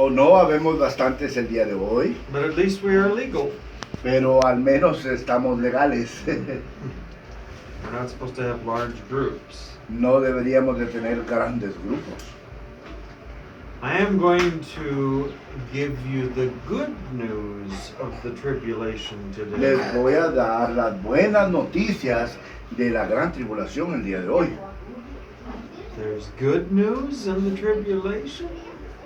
no habemos bastantes el día de hoy, but at least we are legal. pero al menos estamos legales. We're not supposed to have large groups. No deberíamos de tener grandes grupos. I am going to give you the good news of the tribulation today. Les voy a dar las buenas noticias de la gran tribulación el día de hoy. There's good news in the tribulation?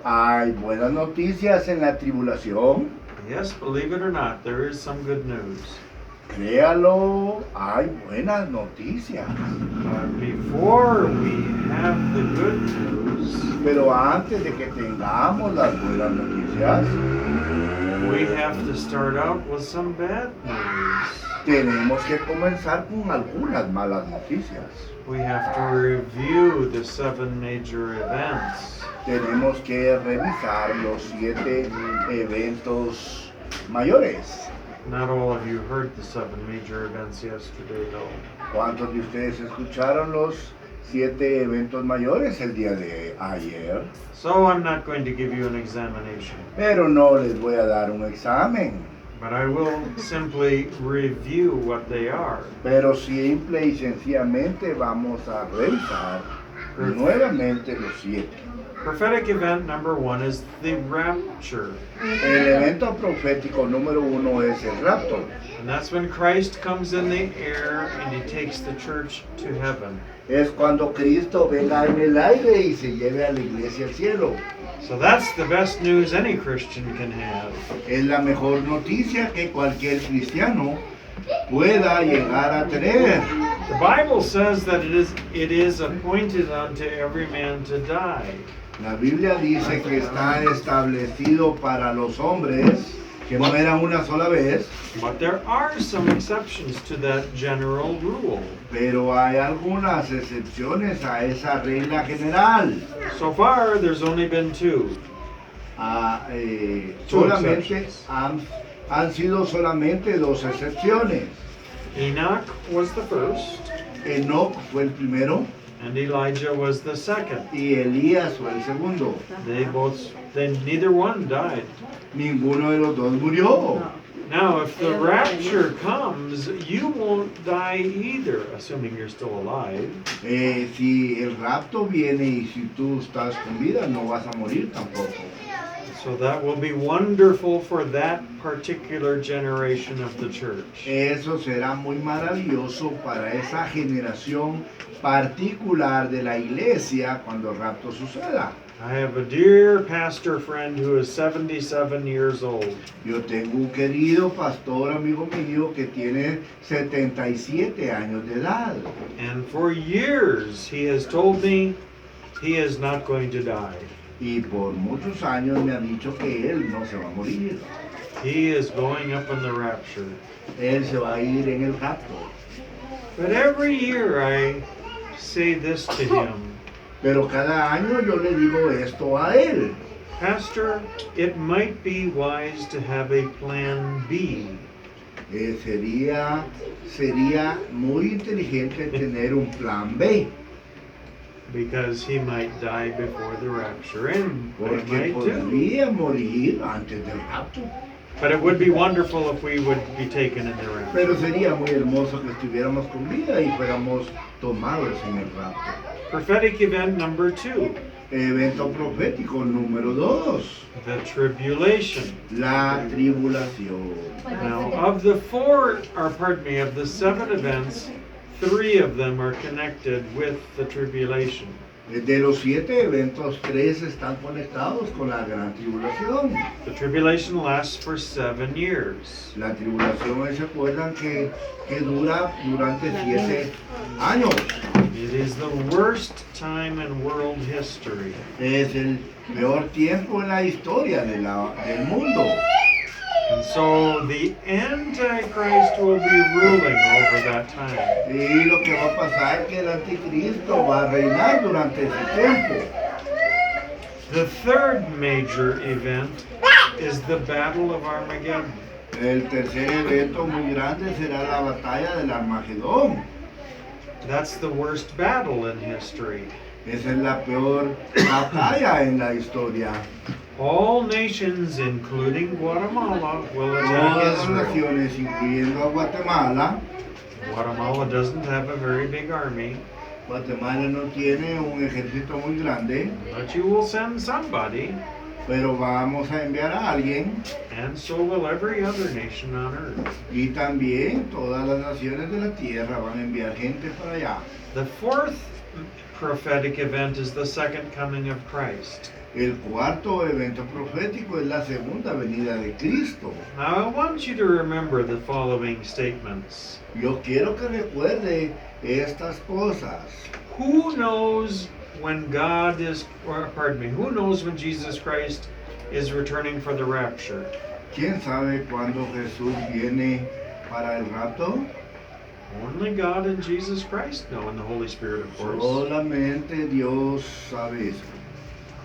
Hay buenas noticias en la tribulación. Yes, believe it or not, there is some good news. Créalo, hay buenas noticias. But before we have the good news, Pero antes de que tengamos las buenas noticias, we have to start out with some bad news. tenemos que comenzar con algunas malas noticias. We have to review the 7 major events. Tenemos que revisar los 7 eventos mayores. Not all of you heard the 7 major events yesterday, though. ¿Cuántos de ustedes escucharon los 7 eventos mayores el día de ayer? So I'm not going to give you an examination, Pero no les voy a dar un examen, but I will simply review what they are. pero simple y sencillamente vamos a revisar nuevamente los 7. Prophetic event number 1 is the rapture. El evento profético número 1 es el rapto. And that's when Christ comes in the air and he takes the church to heaven. Es cuando Cristo venga en el aire y se lleve a la iglesia al cielo. So that's the best news any Christian can have. Es la mejor noticia que cualquier cristiano pueda llegar a tener. The Bible says that it is appointed unto every man to die. La Biblia dice que está establecido para los hombres que mueran una sola vez, But there are some exceptions to that general rule. pero hay algunas excepciones a esa regla general. So far, there's only been 2. Solamente han sido solamente 2 excepciones. Enoch was the first, Enoc fue el primero and Elijah was the second. y Elías fue el segundo. Neither one died. Ninguno de los dos murió. Now, if the rapture comes, you won't die either, assuming you're still alive. Si el rapto viene y si tú estás con vida, no vas a morir tampoco. So that will be wonderful for that particular generation of the church. Eso será muy maravilloso para esa generación particular de la iglesia cuando el rapto suceda. I have a dear pastor friend who is 77 years old. Yo tengo un querido pastor amigo mío que tiene 77 años de edad. And for years he has told me he is not going to die. Y por muchos años me ha dicho que él no se va a morir. He is going up in the rapture. Él se va a ir en el rapto. But every year I say this to him. Pero cada año yo le digo esto a él. Pastor, it might be wise to have a plan B. Sería muy inteligente tener un plan B. Because he might die before the rapture, and he Porque might do. podría morir antes del rapto. But it would be wonderful if we would be taken in the rapture. Pero sería muy hermoso que estuviéramos con vida y fuéramos tomados en el rapto. Prophetic event number 2, Evento profético número 2. the tribulation. La tribulación. Now, of the 7 events, 3 of them are connected with the tribulation. De los 7 eventos, 3 están conectados con la gran tribulación. The tribulation lasts for 7 years. La tribulación, ¿se acuerdan que dura durante 7 años? It is the worst time in world history. Es el peor tiempo en la historia del mundo. And so the Antichrist will be ruling over that time. Y lo que va a pasar es que el anticristo va a reinar durante ese tiempo. The third major event is the Battle of Armageddon. El tercer evento muy grande será la batalla del Armagedón. That's the worst battle in history. Esa es la peor batalla en la historia. All nations, including Guatemala, will attack Todas las Israel. naciones, incluyendo a Guatemala. Guatemala doesn't have a very big army, Guatemala no tiene un ejército muy grande, but you will send somebody, pero vamos a enviar a alguien, and so will every other nation on earth. y también todas las naciones de la tierra van a enviar gente para allá. The fourth prophetic event is the second coming of Christ. El cuarto evento profético es la segunda venida de Cristo. Now I want you to remember the following statements. Yo quiero que recuerde estas cosas. Who knows when who knows when Jesus Christ is returning for the rapture? ¿Quién sabe cuándo Jesús viene para el rapto? Only God and Jesus Christ know, and the Holy Spirit, of course. Solamente Dios sabe eso.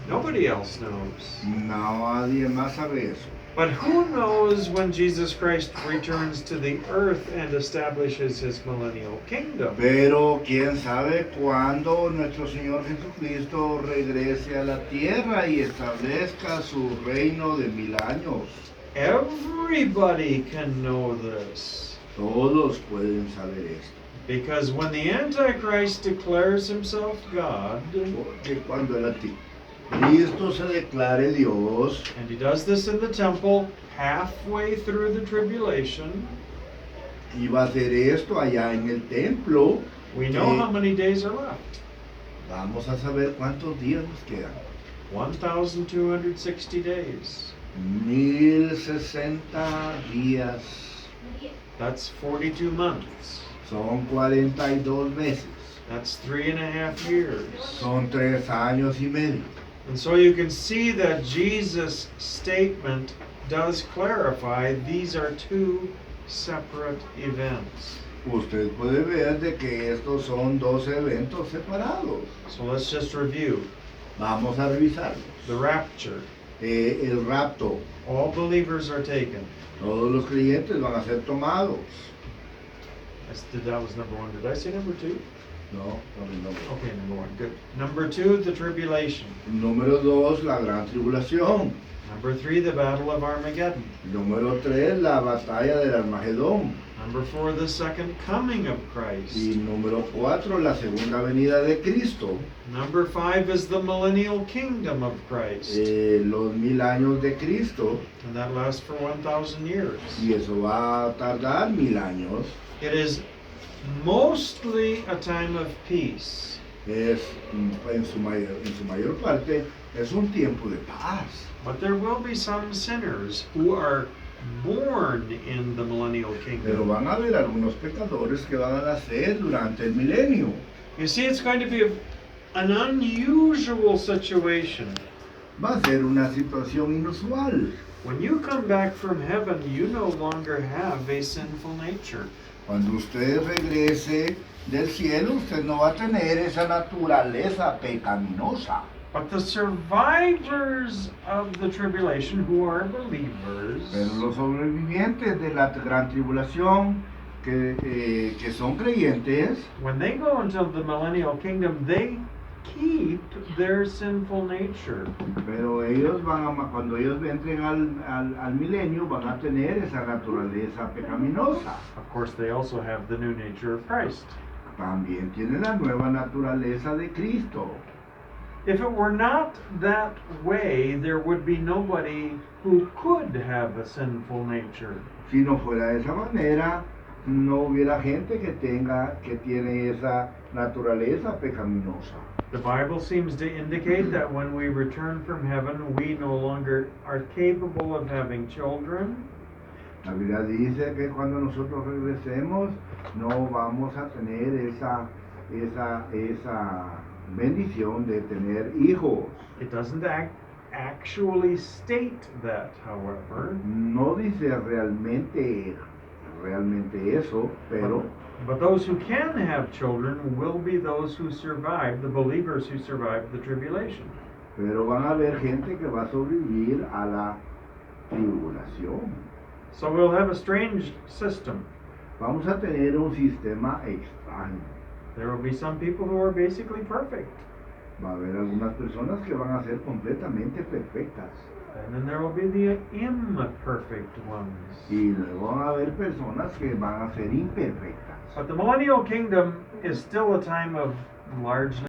Nobody else knows. Nadie más sabe eso. But who knows when Jesus Christ returns to the earth and establishes his millennial kingdom? Pero quién sabe cuándo nuestro Señor Jesucristo regrese a la tierra y establezca su reino de 1000 años. Everybody can know this. Todos pueden saber esto. Because when the Antichrist declares himself God, Porque cuando el Cristo se declare Dios, and he does this in the temple halfway through the tribulation, y va a hacer esto allá en el templo, we know how many days are left. vamos a saber cuántos días nos quedan. 1,260 days. 1060 días. That's 42 months. Son 42 meses. That's 3.5 years. Son 3 años y medio. And so you can see that Jesus' statement does clarify these are two separate events. Usted puede ver de que estos son dos eventos separados. So let's just review. Vamos a revisarlos. The rapture. El rapto. All believers are taken. Todos los creyentes van a ser tomados. That was number one. Did I say number two? No, no. Okay, number one. Good. Number two, the tribulation. Número 2, la gran tribulación. Number three, the battle of Armageddon. Número 3, la batalla del Armagedón. Number four, the second coming of Christ. Y número 4, la segunda venida de Cristo. Number five is the millennial kingdom of Christ. Los 1000 años de Cristo. And that lasts for 1,000 years. Y eso va a tardar 1000 años. It is mostly a time of peace. En su mayor parte, es un tiempo de paz. But there will be some sinners who are born in the millennial Pero kingdom. van a haber algunos pecadores que van a nacer durante el milenio. You see, it's going to be an unusual situation. Va a ser una situación inusual. When you come back from heaven, you no longer have a sinful nature. Cuando usted regrese del cielo, usted no va a tener esa naturaleza pecaminosa. But the survivors of the tribulation, who are believers, Pero los sobrevivientes de la gran tribulación, que son creyentes, when they go into the millennial kingdom, they keep their sinful nature. pero ellos cuando ellos entren al milenio, van a tener esa naturaleza pecaminosa. Of course, they also have the new nature of Christ. También tienen la nueva naturaleza de Cristo. If it were not that way, there would be nobody who could have a sinful nature. Si no fuera de esa manera, no hubiera gente que tiene esa naturaleza pecaminosa. The Bible seems to indicate that when we return from heaven, we no longer are capable of having children. La Biblia dice que cuando nosotros regresemos, no vamos a tener esa bendición de tener hijos. It doesn't actually state that, however. No dice realmente eso, pero But those who can have children will be those who survive, the believers who survive the tribulation. pero van a haber gente que va a sobrevivir a la tribulación. So we'll have a strange system. Vamos a tener un sistema extraño. There will be some people who are basically perfect. Va a haber algunas personas que van a ser completamente perfectas. And then there will be the imperfect ones. Y luego van a haber personas que van a ser imperfectas. But the millennial kingdom is still a time of large